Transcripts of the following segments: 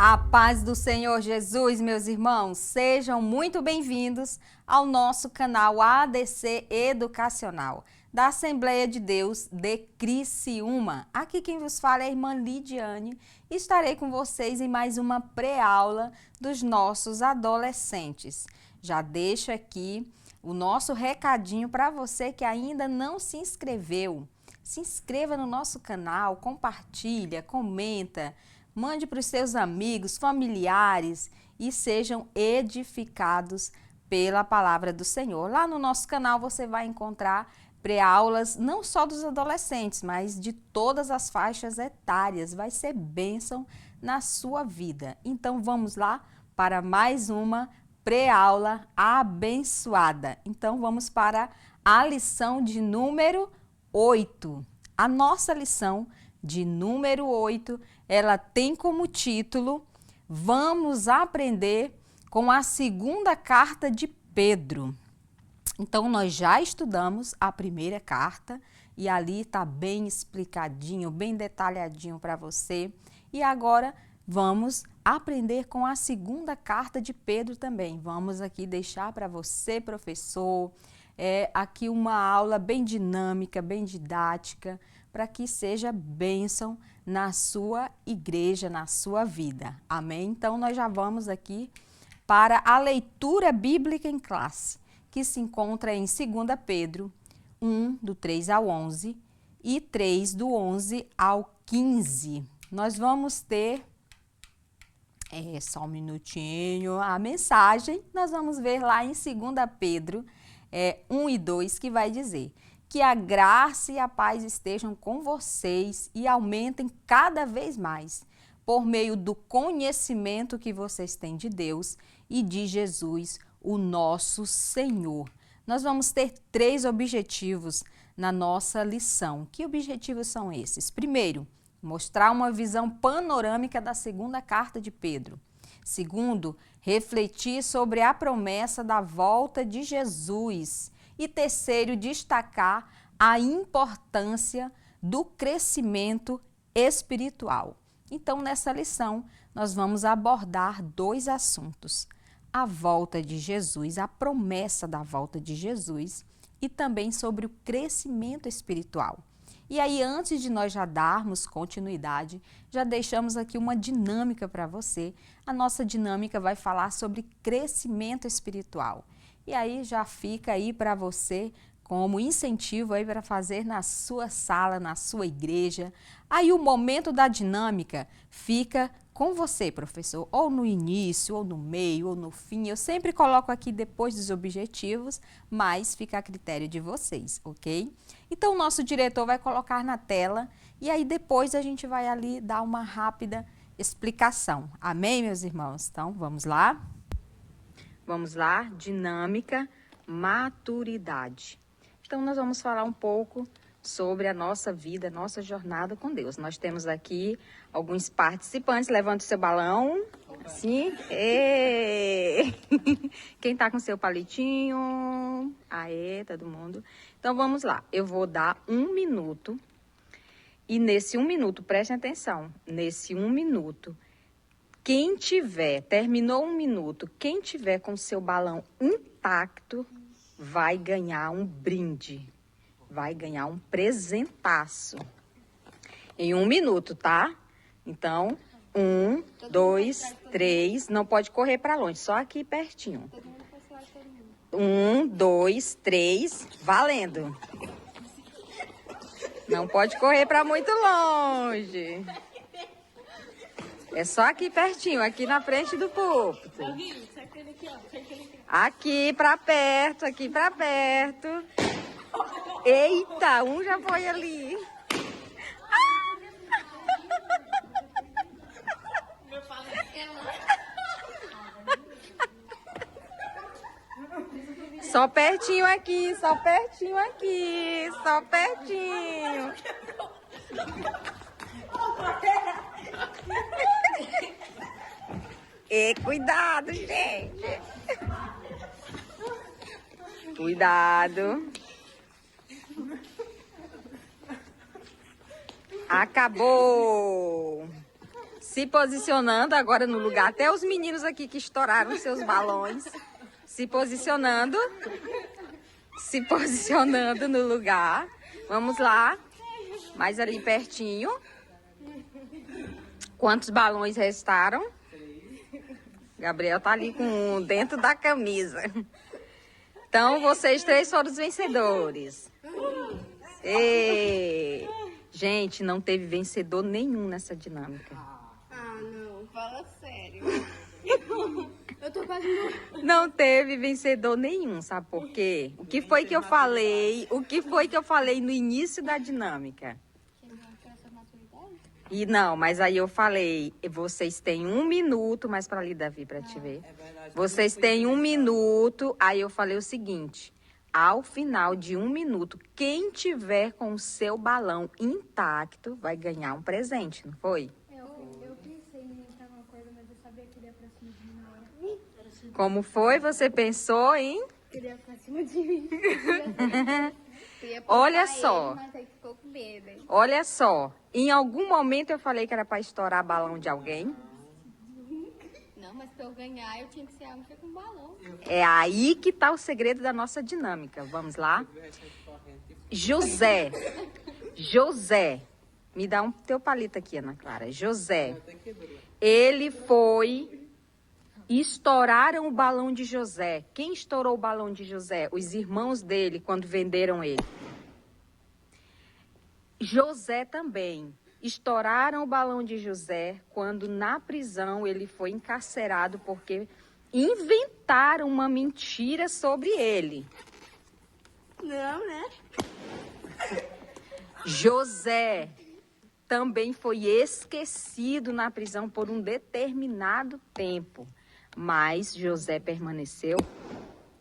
A paz do Senhor Jesus, meus irmãos, sejam muito bem-vindos ao nosso canal ADC Educacional, da Assembleia de Deus de Criciúma. Aqui quem vos fala é a irmã Lidiane e estarei com vocês em mais uma pré-aula dos nossos adolescentes. Já deixo aqui o nosso recadinho para você que ainda não se inscreveu. Se inscreva no nosso canal, compartilha, comenta, mande para os seus amigos, familiares e sejam edificados pela palavra do Senhor. Lá no nosso canal você vai encontrar pré-aulas não só dos adolescentes, mas de todas as faixas etárias. Vai ser bênção na sua vida. Então vamos lá para mais uma pré-aula abençoada. Então vamos para a lição de número 8. A nossa lição de número 8, ela tem como título: Vamos aprender com a segunda carta de Pedro. Então, nós já estudamos a primeira carta e ali está bem explicadinho, bem detalhadinho para você. E agora vamos aprender com a segunda carta de Pedro também. Vamos aqui deixar para você, professor, aqui uma aula bem dinâmica, bem didática, para que seja bênção na sua igreja, na sua vida. Amém? Então, nós já vamos aqui para a leitura bíblica em classe, que se encontra em 2 Pedro 1, do 3 ao 11 e 3, do 11 ao 15. Nós vamos ter, só um minutinho, a mensagem, nós vamos ver lá em 2 Pedro 1 e 2, que vai dizer: que a graça e a paz estejam com vocês e aumentem cada vez mais, por meio do conhecimento que vocês têm de Deus e de Jesus, o nosso Senhor. Nós vamos ter 3 objetivos na nossa lição. Que objetivos são esses? Primeiro, mostrar uma visão panorâmica da segunda carta de Pedro. Segundo, refletir sobre a promessa da volta de Jesus. E terceiro, destacar a importância do crescimento espiritual. Então, nessa lição, nós vamos abordar 2 assuntos: a volta de Jesus, a promessa da volta de Jesus e também sobre o crescimento espiritual. E aí, antes de nós já darmos continuidade, já deixamos aqui uma dinâmica para você. A nossa dinâmica vai falar sobre crescimento espiritual. E aí já fica aí para você como incentivo aí para fazer na sua sala, na sua igreja. Aí o momento da dinâmica fica com você, professor, ou no início, ou no meio, ou no fim. Eu sempre coloco aqui depois dos objetivos, mas fica a critério de vocês, ok? Então, o nosso diretor vai colocar na tela e aí depois a gente vai ali dar uma rápida explicação. Amém, meus irmãos? Então, vamos lá? Vamos lá, dinâmica, maturidade. Então, nós vamos falar um pouco sobre a nossa vida, nossa jornada com Deus. Nós temos aqui alguns participantes. Levante o seu balão. Sim. Quem tá com seu palitinho? Aê, todo mundo. Então, vamos lá. Eu vou dar 1 minuto. E nesse 1 minuto, prestem atenção, nesse 1 minuto, quem tiver, terminou 1 minuto, quem tiver com seu balão intacto, vai ganhar um brinde, vai ganhar um presentaço. Em 1 minuto, tá? Então, 1, 2, 3, não pode correr para longe, só aqui pertinho. 1, 2, 3, valendo. Não pode correr para muito longe. É só aqui pertinho, aqui na frente do púlpito. Aqui pra perto, aqui pra perto. Eita, um já foi ali. Só pertinho aqui, só pertinho aqui, só pertinho. E cuidado, gente. Cuidado. Acabou. se posicionando agora no lugar. Até os meninos aqui que estouraram seus balões. Se posicionando no lugar. Vamos lá. Mais ali pertinho. Quantos balões restaram? Gabriel tá ali com um dentro da camisa. Então, vocês três foram os vencedores. E... Gente, não teve vencedor nenhum nessa dinâmica. Ah, não. Fala sério. Eu tô quase... Não teve vencedor nenhum, sabe por quê? O que foi que eu falei? O que foi que eu falei no início da dinâmica? E não, mas aí eu falei, vocês têm 1 minuto, mas para ali, Davi, para te ver. Vocês têm 1 minuto, aí eu falei o seguinte, ao final de 1 minuto, quem tiver com o seu balão intacto vai ganhar um presente, não foi? Eu pensei em inventar uma coisa, mas eu sabia que ele ia pra cima de mim na hora. Como foi? Você pensou em... Ele ia pra cima de mim. Olha só. Mas aí ficou com medo, hein? Olha só, em algum momento eu falei que era para estourar balão de alguém. Não, mas pra eu ganhar, eu tinha que ser a única com balão. É aí que tá o segredo da nossa dinâmica. Vamos lá? José, me dá um teu palito aqui, Ana Clara. José, ele foi... Estouraram o balão de José. Quem estourou o balão de José? Os irmãos dele, quando venderam ele. José também. Estouraram o balão de José quando na prisão ele foi encarcerado porque inventaram uma mentira sobre ele. Não, né? José também foi esquecido na prisão por um determinado tempo. Mas José permaneceu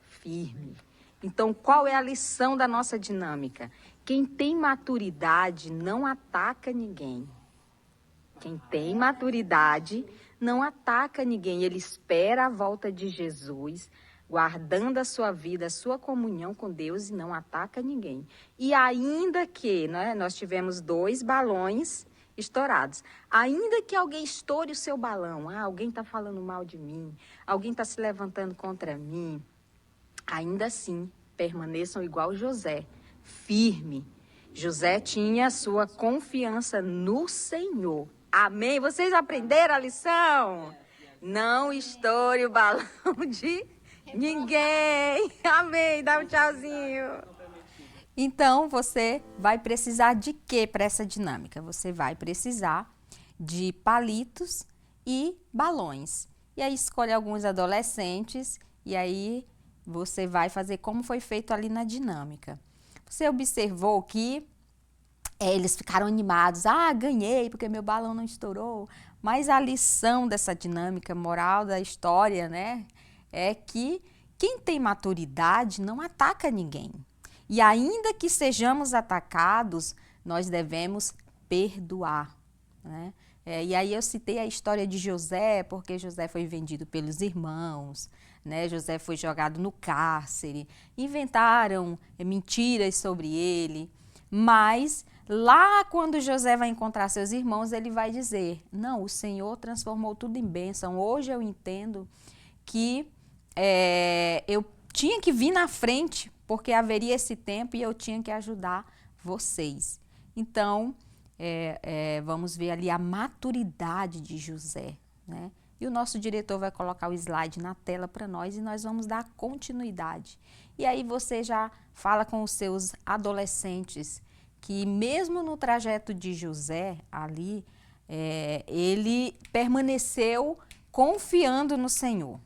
firme. Então, qual é a lição da nossa dinâmica? Quem tem maturidade não ataca ninguém. Quem tem maturidade não ataca ninguém. Ele espera a volta de Jesus, guardando a sua vida, a sua comunhão com Deus e não ataca ninguém. E ainda que, né, nós tivemos 2 balões estourados. Ainda que alguém estoure o seu balão, alguém está falando mal de mim, alguém está se levantando contra mim, ainda assim, permaneçam igual José, firme. José tinha sua confiança no Senhor. Amém? Vocês aprenderam a lição? Não estoure o balão de ninguém. Amém? Dá um tchauzinho. Então, você vai precisar de quê para essa dinâmica? Você vai precisar de palitos e balões. E aí, escolhe alguns adolescentes e aí você vai fazer como foi feito ali na dinâmica. Você observou que eles ficaram animados. Ganhei porque meu balão não estourou. Mas a lição dessa dinâmica, moral da história, né, é que quem tem maturidade não ataca ninguém. E ainda que sejamos atacados, nós devemos perdoar, né? E aí eu citei a história de José, porque José foi vendido pelos irmãos, né? José foi jogado no cárcere, inventaram mentiras sobre ele, mas lá quando José vai encontrar seus irmãos, ele vai dizer, não, o Senhor transformou tudo em bênção. Hoje eu entendo que eu tinha que vir na frente, porque haveria esse tempo e eu tinha que ajudar vocês. Então, vamos ver ali a maturidade de José, né? E o nosso diretor vai colocar o slide na tela para nós e nós vamos dar continuidade. E aí você já fala com os seus adolescentes que mesmo no trajeto de José ali, ele permaneceu confiando no Senhor.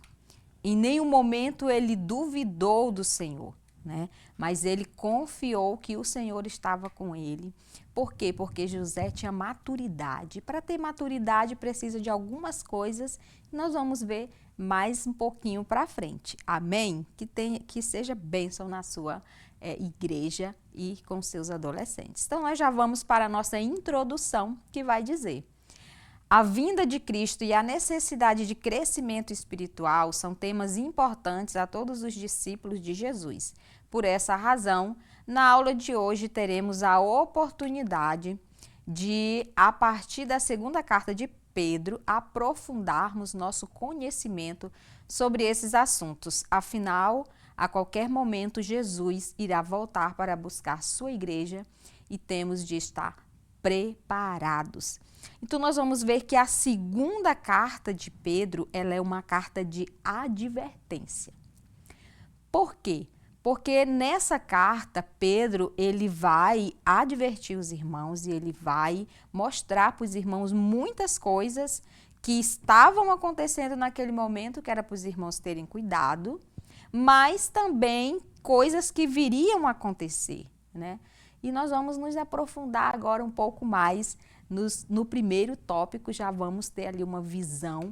Em nenhum momento ele duvidou do Senhor, né? Mas ele confiou que o Senhor estava com ele. Por quê? Porque José tinha maturidade. Para ter maturidade precisa de algumas coisas que nós vamos ver mais um pouquinho para frente. Amém? Que seja bênção na sua igreja e com seus adolescentes. Então nós já vamos para a nossa introdução, que vai dizer: a vinda de Cristo e a necessidade de crescimento espiritual são temas importantes a todos os discípulos de Jesus. Por essa razão, na aula de hoje teremos a oportunidade de, a partir da segunda carta de Pedro aprofundarmos nosso conhecimento sobre esses assuntos. Afinal, a qualquer momento, Jesus irá voltar para buscar sua igreja e temos de estar preparados. Então, nós vamos ver que a segunda carta de Pedro, ela é uma carta de advertência. Por quê? Porque nessa carta, Pedro, ele vai advertir os irmãos e ele vai mostrar para os irmãos muitas coisas que estavam acontecendo naquele momento, que era para os irmãos terem cuidado, mas também coisas que viriam a acontecer, né? E nós vamos nos aprofundar agora um pouco mais no primeiro tópico, já vamos ter ali uma visão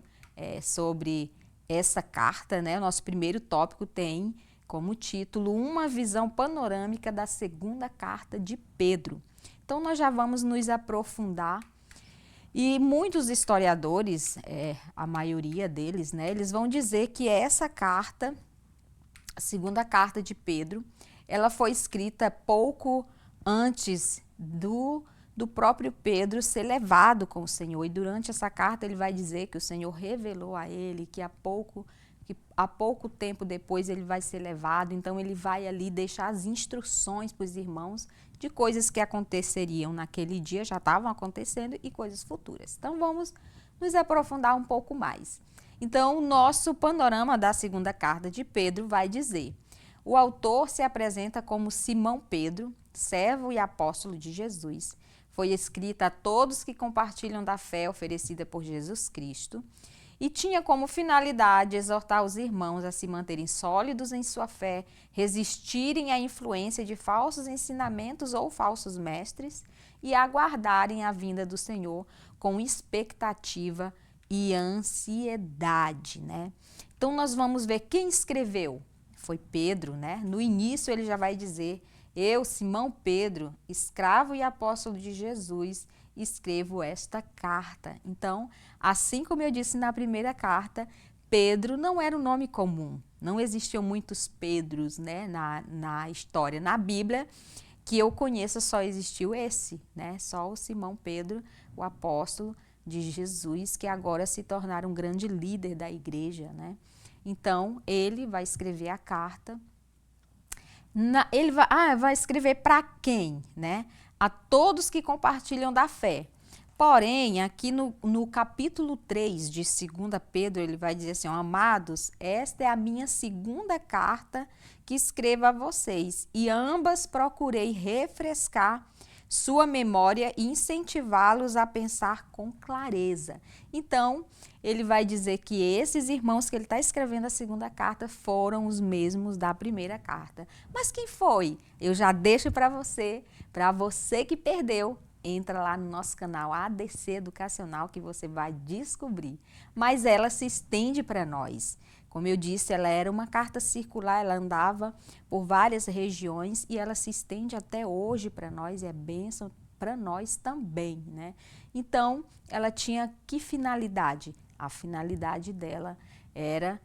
sobre essa carta, né? O nosso primeiro tópico tem como título uma visão panorâmica da segunda carta de Pedro. Então, nós já vamos nos aprofundar e muitos historiadores, a maioria deles, né, eles vão dizer que essa carta, a segunda carta de Pedro, ela foi escrita pouco antes do próprio Pedro ser levado com o Senhor. E durante essa carta ele vai dizer que o Senhor revelou a ele que há pouco tempo depois ele vai ser levado. Então ele vai ali deixar as instruções para os irmãos de coisas que aconteceriam naquele dia, já estavam acontecendo, e coisas futuras. Então vamos nos aprofundar um pouco mais. Então o nosso panorama da segunda carta de Pedro vai dizer: o autor se apresenta como Simão Pedro, servo e apóstolo de Jesus. Foi escrita a todos que compartilham da fé oferecida por Jesus Cristo e tinha como finalidade exortar os irmãos a se manterem sólidos em sua fé, resistirem à influência de falsos ensinamentos ou falsos mestres e aguardarem a vinda do Senhor com expectativa e ansiedade, né? Então nós vamos ver quem escreveu. Foi Pedro, né? No início ele já vai dizer: eu, Simão Pedro, escravo e apóstolo de Jesus, escrevo esta carta. Então, assim como eu disse na primeira carta, Pedro não era um nome comum. Não existiam muitos Pedros, né, na história. Na Bíblia, que eu conheço, só existiu esse, né? Só o Simão Pedro, o apóstolo de Jesus, que agora se tornaram um grande líder da igreja, né? Então, ele vai escrever a carta. Ele vai escrever para quem, né? A todos que compartilham da fé. Porém, aqui no capítulo 3 de 2 Pedro, ele vai dizer assim: amados, esta é a minha segunda carta que escrevo a vocês, e ambas procurei refrescar sua memória e incentivá-los a pensar com clareza. Então, ele vai dizer que esses irmãos que ele está escrevendo a segunda carta foram os mesmos da primeira carta. Mas quem foi? Eu já deixo para você que perdeu, entra lá no nosso canal ADC Educacional que você vai descobrir. Mas ela se estende para nós. Como eu disse, ela era uma carta circular, ela andava por várias regiões e ela se estende até hoje para nós, é bênção para nós também, né? Então, ela tinha que finalidade? A finalidade dela era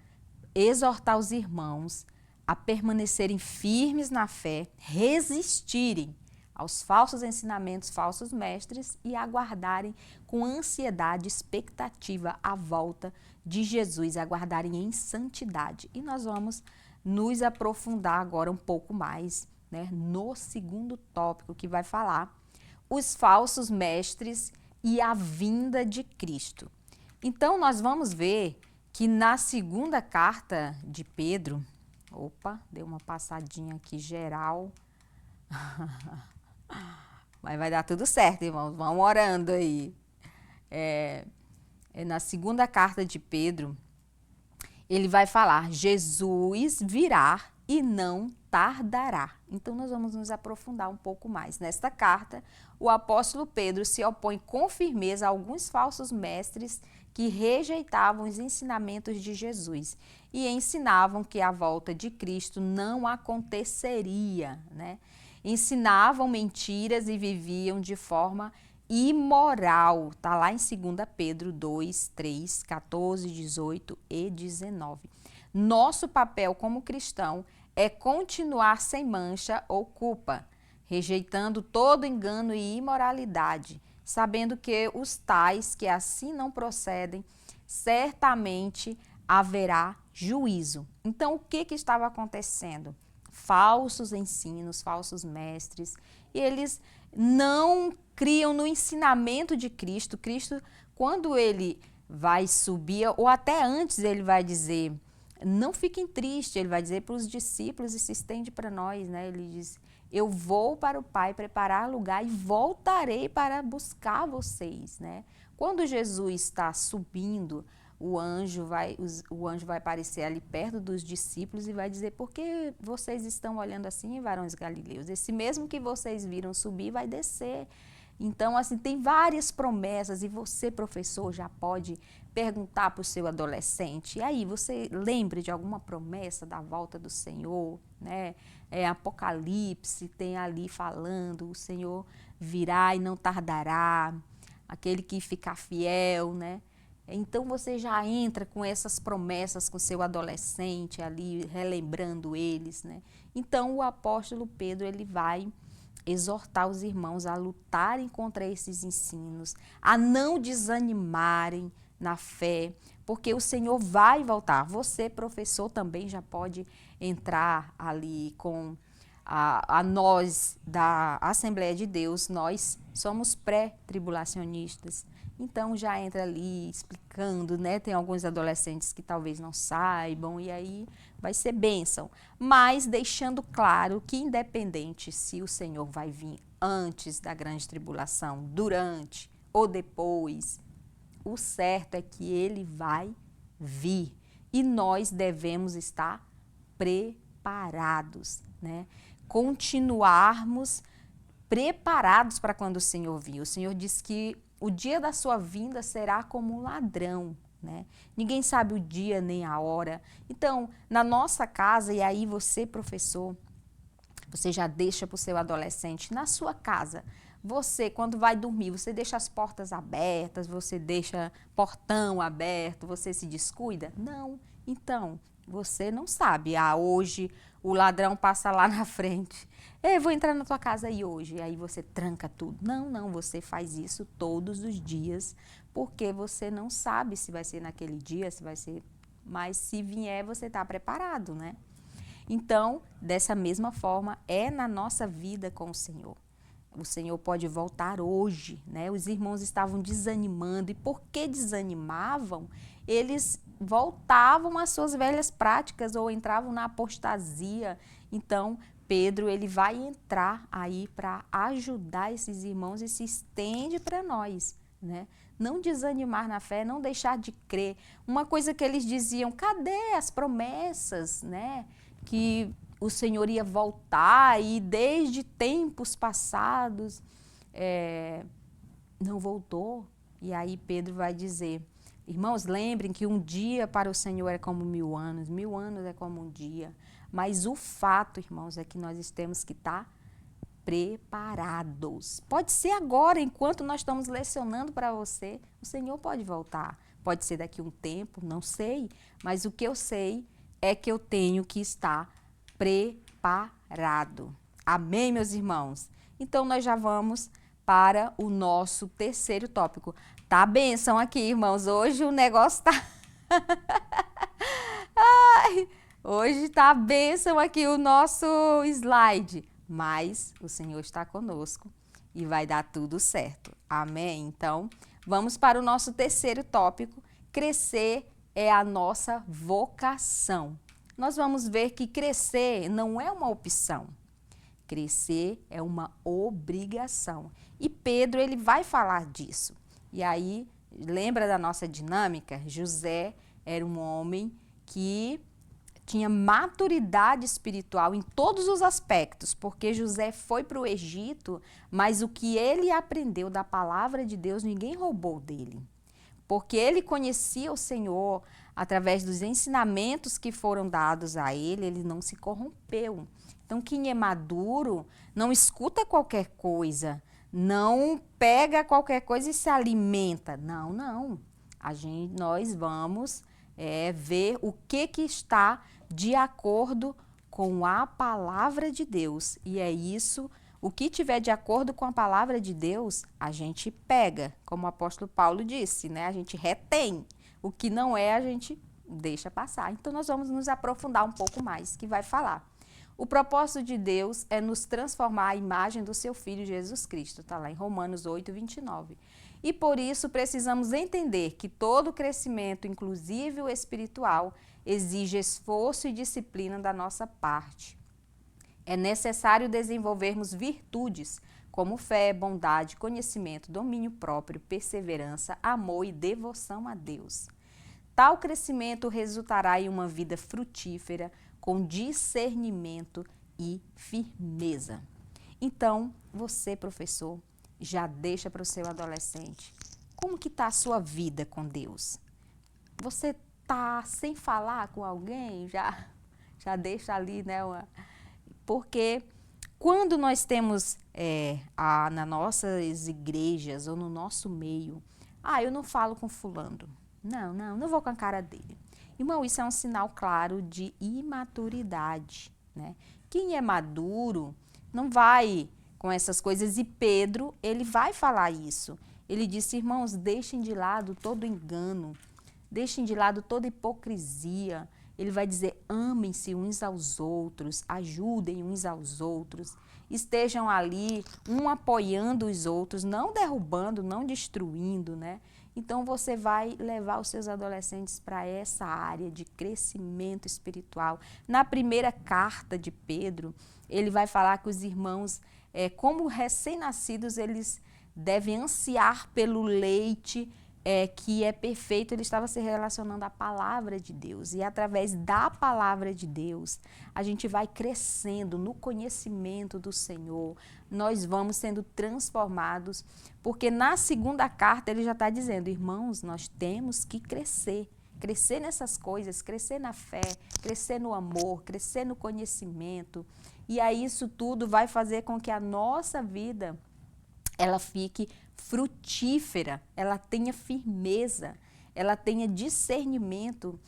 exortar os irmãos a permanecerem firmes na fé, resistirem aos falsos ensinamentos, falsos mestres e aguardarem com ansiedade, expectativa a volta de Jesus, aguardarem em santidade. E nós vamos nos aprofundar agora um pouco mais, né, no segundo tópico, que vai falar os falsos mestres e a vinda de Cristo. Então, nós vamos ver que na segunda carta de Pedro, deu uma passadinha aqui geral, mas vai dar tudo certo, irmãos, vão orando aí. Na segunda carta de Pedro, ele vai falar: Jesus virá e não tardará. Então, nós vamos nos aprofundar um pouco mais. Nesta carta, o apóstolo Pedro se opõe com firmeza a alguns falsos mestres que rejeitavam os ensinamentos de Jesus e ensinavam que a volta de Cristo não aconteceria, né? Ensinavam mentiras e viviam de forma imoral. Está lá em 2 Pedro 2, 3, 14, 18 e 19. Nosso papel como cristão é continuar sem mancha ou culpa, rejeitando todo engano e imoralidade, sabendo que os tais que assim não procedem, certamente haverá juízo. Então, o que estava acontecendo? Falsos ensinos, falsos mestres, e eles não criam no ensinamento de Cristo. Cristo, quando ele vai subir, ou até antes ele vai dizer, não fiquem tristes, ele vai dizer para os discípulos e se estende para nós, né? Ele diz, eu vou para o Pai preparar lugar e voltarei para buscar vocês, né? Quando Jesus está subindo, o anjo vai aparecer ali perto dos discípulos e vai dizer, por que vocês estão olhando assim, varões galileus? Esse mesmo que vocês viram subir vai descer. Então, assim, tem várias promessas e você, professor, já pode perguntar para o seu adolescente, e aí, você lembra de alguma promessa da volta do Senhor, né? Apocalipse tem ali falando, o Senhor virá e não tardará, aquele que ficar fiel, né? Então, você já entra com essas promessas com seu adolescente ali, relembrando eles, né? Então, o apóstolo Pedro, ele vai exortar os irmãos a lutarem contra esses ensinos, a não desanimarem na fé, porque o Senhor vai voltar. Você, professor, também já pode entrar ali com a nós da Assembleia de Deus, nós somos pré-tribulacionistas. Então já entra ali explicando, né? Tem alguns adolescentes que talvez não saibam e aí vai ser bênção. Mas deixando claro que independente se o Senhor vai vir antes da grande tribulação, durante ou depois, o certo é que ele vai vir e nós devemos estar preparados, né? Continuarmos preparados para quando o Senhor vir. O Senhor diz que o dia da sua vinda será como um ladrão, né? Ninguém sabe o dia nem a hora. Então, na nossa casa, e aí você, professor, você já deixa para o seu adolescente, na sua casa, você, quando vai dormir, você deixa as portas abertas, você deixa portão aberto, você se descuida? Não. Então, você não sabe. Hoje o ladrão passa lá na frente. Ei, vou entrar na tua casa aí hoje. E aí você tranca tudo. Não, não, você faz isso todos os dias, porque você não sabe se vai ser naquele dia, se vai ser... Mas se vier, você está preparado, né? Então, dessa mesma forma, é na nossa vida com o Senhor. O Senhor pode voltar hoje, né? Os irmãos estavam desanimando. E por que desanimavam? Eles voltavam às suas velhas práticas ou entravam na apostasia. Então, Pedro, ele vai entrar aí para ajudar esses irmãos e se estende para nós, né? Não desanimar na fé, não deixar de crer. Uma coisa que eles diziam, cadê as promessas, né? Que o Senhor ia voltar e desde tempos passados não voltou. E aí Pedro vai dizer, irmãos, lembrem que um dia para o Senhor é como 1000 anos é como um dia. Mas o fato, irmãos, é que nós temos que estar preparados. Pode ser agora, enquanto nós estamos lecionando para você, o Senhor pode voltar. Pode ser daqui a um tempo, não sei. Mas o que eu sei é que eu tenho que estar preparado. Amém, meus irmãos? Então, nós já vamos para o nosso terceiro tópico. Tá bênção aqui, irmãos. Hoje o negócio tá... Ai, hoje tá bênção aqui o nosso slide. Mas o Senhor está conosco e vai dar tudo certo. Amém? Então, vamos para o nosso terceiro tópico. Crescer é a nossa vocação. Nós vamos ver que crescer não é uma opção. Crescer é uma obrigação. E Pedro, ele vai falar disso. E aí, lembra da nossa dinâmica? José era um homem que tinha maturidade espiritual em todos os aspectos, porque José foi para o Egito, mas o que ele aprendeu da palavra de Deus, ninguém roubou dele. Porque ele conhecia o Senhor através dos ensinamentos que foram dados a ele, ele não se corrompeu. Então, quem é maduro não escuta qualquer coisa, não pega qualquer coisa e se alimenta. Não, não. Nós vamos ver o que está de acordo com a palavra de Deus. E é isso O que tiver de acordo com a palavra de Deus, a gente pega, como o apóstolo Paulo disse, né? A gente retém. O que não é, a gente deixa passar. Então, nós vamos nos aprofundar um pouco mais, que vai falar. O propósito de Deus é nos transformar à imagem do seu Filho Jesus Cristo. Está lá em Romanos 8, 29. E por isso precisamos entender que todo crescimento, inclusive o espiritual, exige esforço e disciplina da nossa parte. É necessário desenvolvermos virtudes como fé, bondade, conhecimento, domínio próprio, perseverança, amor e devoção a Deus. Tal crescimento resultará em uma vida frutífera, com discernimento e firmeza. Então, você, professor, já deixa para o seu adolescente. Como que está a sua vida com Deus? Você está sem falar com alguém? Já deixa ali, né? Porque quando nós temos nas nossas igrejas ou no nosso meio, eu não falo com fulano. Não vou com a cara dele. Irmão, isso é um sinal claro de imaturidade, né? Quem é maduro não vai com essas coisas. E Pedro, ele vai falar isso. Ele disse, irmãos, deixem de lado todo engano, deixem de lado toda hipocrisia. Ele vai dizer, amem-se uns aos outros, ajudem uns aos outros, estejam ali, um apoiando os outros, não derrubando, não destruindo, né? Então, você vai levar os seus adolescentes para essa área de crescimento espiritual. Na primeira carta de Pedro, ele vai falar que os irmãos, como recém-nascidos, eles devem ansiar pelo leite que é perfeito. Ele estava se relacionando à palavra de Deus. E através da palavra de Deus, a gente vai crescendo no conhecimento do Senhor. Nós vamos sendo transformados, porque na segunda carta ele já está dizendo, irmãos, nós temos que crescer. Crescer nessas coisas, crescer na fé, crescer no amor, crescer no conhecimento. E aí isso tudo vai fazer com que a nossa vida ela fique frutífera, ela tenha firmeza, ela tenha discernimento.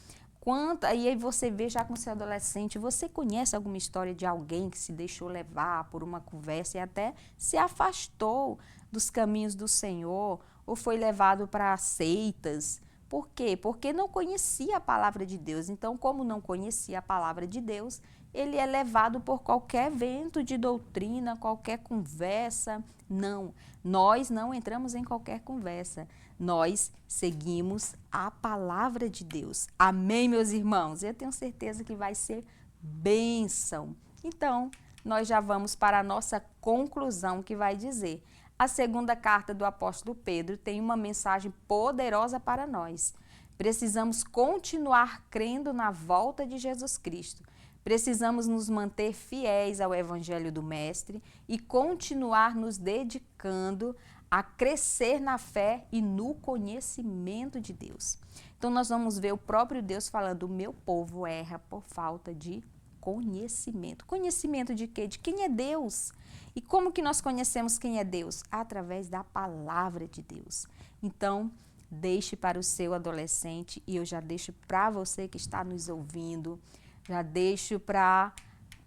Aí você vê já com seu adolescente, você conhece alguma história de alguém que se deixou levar por uma conversa e até se afastou dos caminhos do Senhor ou foi levado para seitas? Por quê? Porque não conhecia a palavra de Deus. Então, como não conhecia a palavra de Deus, ele é levado por qualquer vento de doutrina, qualquer conversa. Não, nós não entramos em qualquer conversa. Nós seguimos a palavra de Deus. Amém, meus irmãos? Eu tenho certeza que vai ser bênção. Então, nós já vamos para a nossa conclusão, que vai dizer: a segunda carta do apóstolo Pedro tem uma mensagem poderosa para nós. Precisamos continuar crendo na volta de Jesus Cristo. Precisamos nos manter fiéis ao Evangelho do Mestre e continuar nos dedicando a crescer na fé e no conhecimento de Deus. Então, nós vamos ver o próprio Deus falando, o meu povo erra por falta de conhecimento. Conhecimento de quê? De quem é Deus. E como que nós conhecemos quem é Deus? Através da palavra de Deus. Então, deixe para o seu adolescente, e eu já deixo para você que está nos ouvindo, já deixo para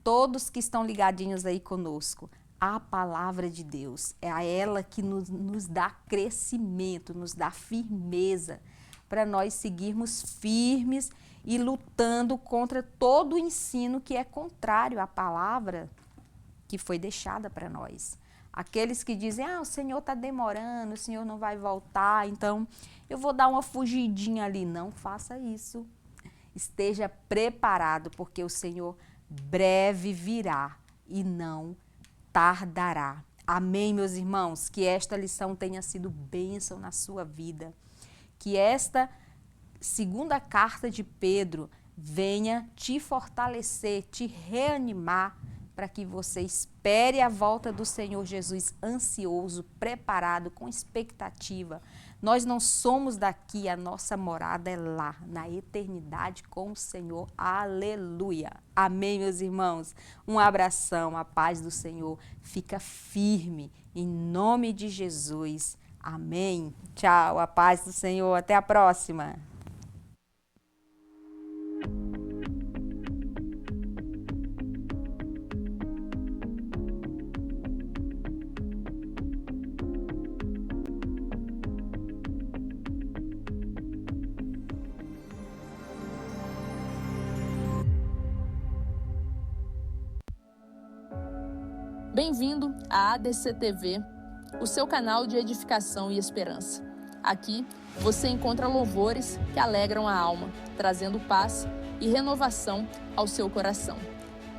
todos que estão ligadinhos aí conosco. A palavra de Deus é a ela que nos dá crescimento, nos dá firmeza, para nós seguirmos firmes e lutando contra todo o ensino que é contrário à palavra que foi deixada para nós. Aqueles que dizem, o Senhor está demorando, o Senhor não vai voltar, então eu vou dar uma fugidinha ali. Não faça isso. Esteja preparado, porque o Senhor breve virá e não tardará. Amém, meus irmãos? Que esta lição tenha sido bênção na sua vida. Que esta segunda carta de Pedro venha te fortalecer, te reanimar, para que você espere a volta do Senhor Jesus ansioso, preparado, com expectativa. Nós não somos daqui, a nossa morada é lá, na eternidade com o Senhor. Aleluia! Amém, meus irmãos? Um abração, a paz do Senhor. Fica firme, em nome de Jesus. Amém. Tchau, a paz do Senhor. Até a próxima. Bem-vindo à ADC TV, o seu canal de edificação e esperança. Aqui você encontra louvores que alegram a alma, trazendo paz e renovação ao seu coração.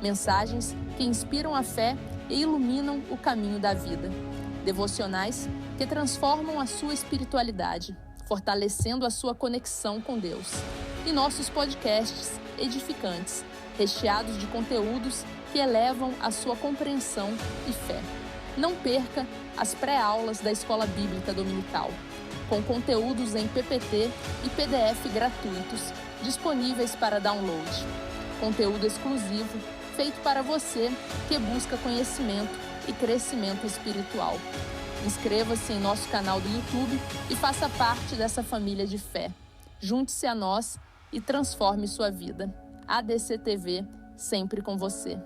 Mensagens que inspiram a fé e iluminam o caminho da vida. Devocionais que transformam a sua espiritualidade, fortalecendo a sua conexão com Deus. E nossos podcasts edificantes, recheados de conteúdos que elevam a sua compreensão e fé. Não perca as pré-aulas da Escola Bíblica Dominical, com conteúdos em PPT e PDF gratuitos, disponíveis para download. Conteúdo exclusivo, feito para você que busca conhecimento e crescimento espiritual. Inscreva-se em nosso canal do YouTube e faça parte dessa família de fé. Junte-se a nós e transforme sua vida. ADC TV, sempre com você.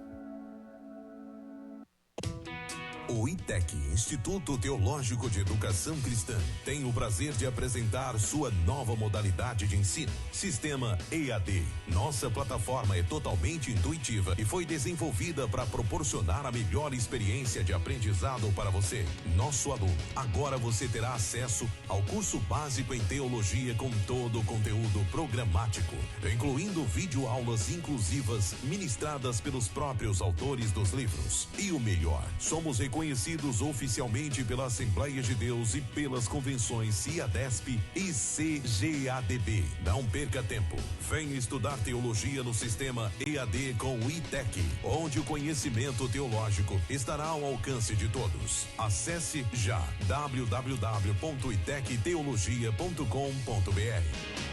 O ITEC, Instituto Teológico de Educação Cristã, tem o prazer de apresentar sua nova modalidade de ensino, Sistema EAD. Nossa plataforma é totalmente intuitiva e foi desenvolvida para proporcionar a melhor experiência de aprendizado para você, nosso aluno. Agora você terá acesso ao curso básico em teologia com todo o conteúdo programático, incluindo videoaulas inclusivas ministradas pelos próprios autores dos livros. E o melhor, somos reconhecidos oficialmente pela Assembleia de Deus e pelas convenções CIADESP e CGADB. Não perca tempo. Venha estudar teologia no sistema EAD com o ITEC, onde o conhecimento teológico estará ao alcance de todos. Acesse já www.itecteologia.com.br.